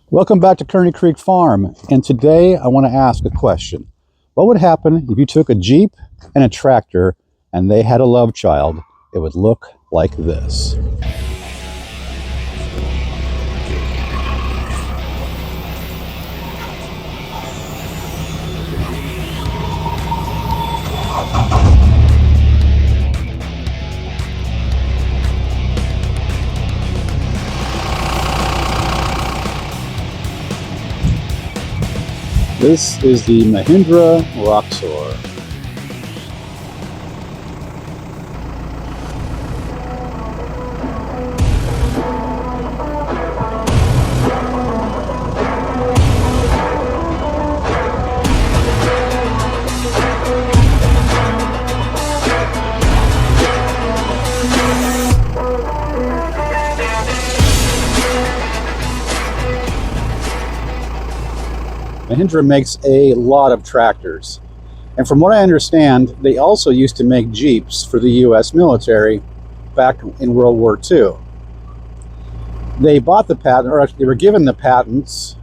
Welcome back to Kearney Creek Farm, and today I want to ask a question. What would happen if you took a Jeep and a tractor and they had a love child? It would look like this. This is the Mahindra Roxor. Mahindra makes a lot of tractors, and from what I understand, they also used to make Jeeps for the US military back in World War II. They bought the patent, or actually they were given the patents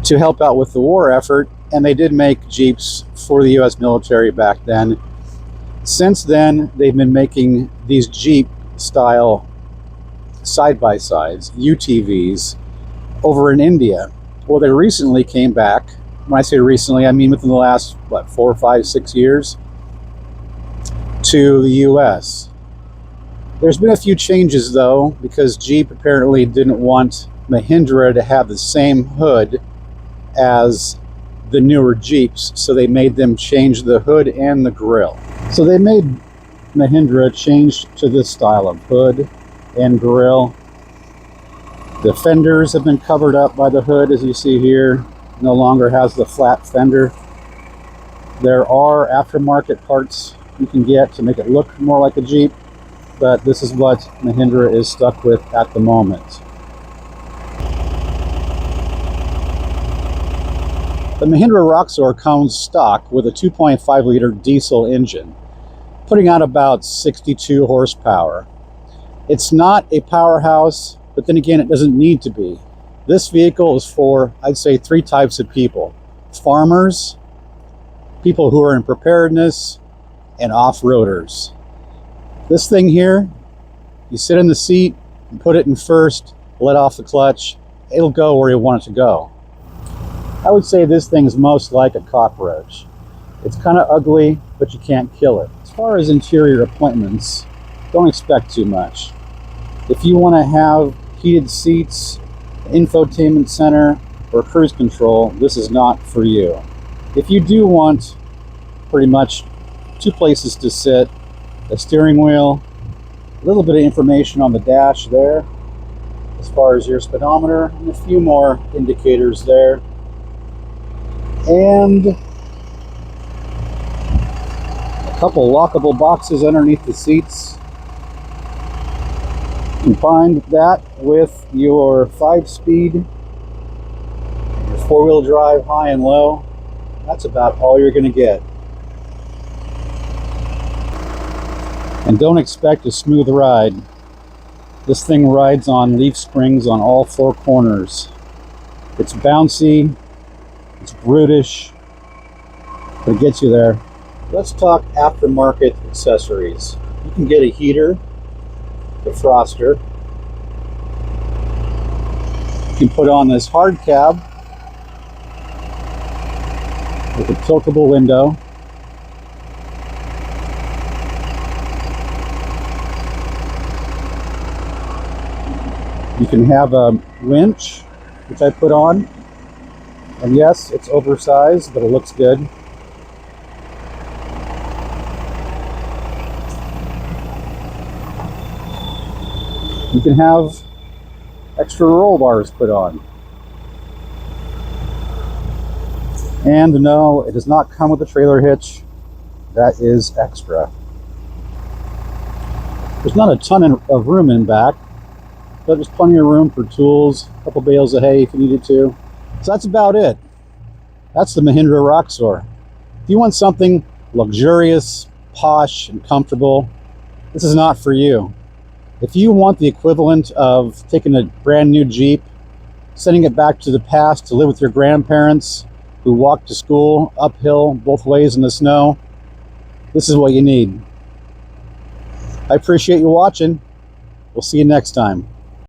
to help out with the war effort, and they did make Jeeps for the US military back then. Since then, they've been making these Jeep style side-by-sides, UTVs, over in India. Well, they recently came back. When I say recently, I mean within the last, 4, 5, 6 years, to the US. There's been a few changes though, because Jeep apparently didn't want Mahindra to have the same hood as the newer Jeeps, so they made them change the hood and the grille. So they made Mahindra change to this style of hood and grille. The fenders have been covered up by the hood, as you see here. No longer has the flat fender. There are aftermarket parts you can get to make it look more like a Jeep, but this is what Mahindra is stuck with at the moment. The Mahindra Roxor comes stock with a 2.5 liter diesel engine, putting out about 62 horsepower. It's not a powerhouse, but then again, it doesn't need to be. This vehicle is for, I'd say, 3 types of people: farmers, people who are in preparedness, and off-roaders. This thing here, you sit in the seat and put it in first, let off the clutch, it'll go where you want it to go. I would say this thing's most like a cockroach. It's kind of ugly, but you can't kill it. As far as interior appointments, don't expect too much. If you want to have heated seats, infotainment center, or cruise control, this is not for you. If you do want pretty much 2 places to sit, a steering wheel, a little bit of information on the dash there as far as your speedometer, and a few more indicators there, and a couple lockable boxes underneath the seats. Combine that with your 5-speed, your 4-wheel drive high and low, that's about all you're going to get. And don't expect a smooth ride. This thing rides on leaf springs on all 4 corners. It's bouncy, it's brutish, but it gets you there. Let's talk aftermarket accessories. You can get a heater, defroster. You can put on this hard cab with a tiltable window. You can have a winch, which I put on, and yes, it's oversized, but it looks good. You can have extra roll bars put on. And no, it does not come with a trailer hitch. That is extra. There's not a ton of room in back, but there's plenty of room for tools, a couple bales of hay if you needed to. So that's about it. That's the Mahindra Roxor. If you want something luxurious, posh, and comfortable, this is not for you. If you want the equivalent of taking a brand new Jeep sending it back to the past to live with your grandparents who walked to school uphill both ways in the snow. This is what you need. I appreciate you watching. We'll see you next time.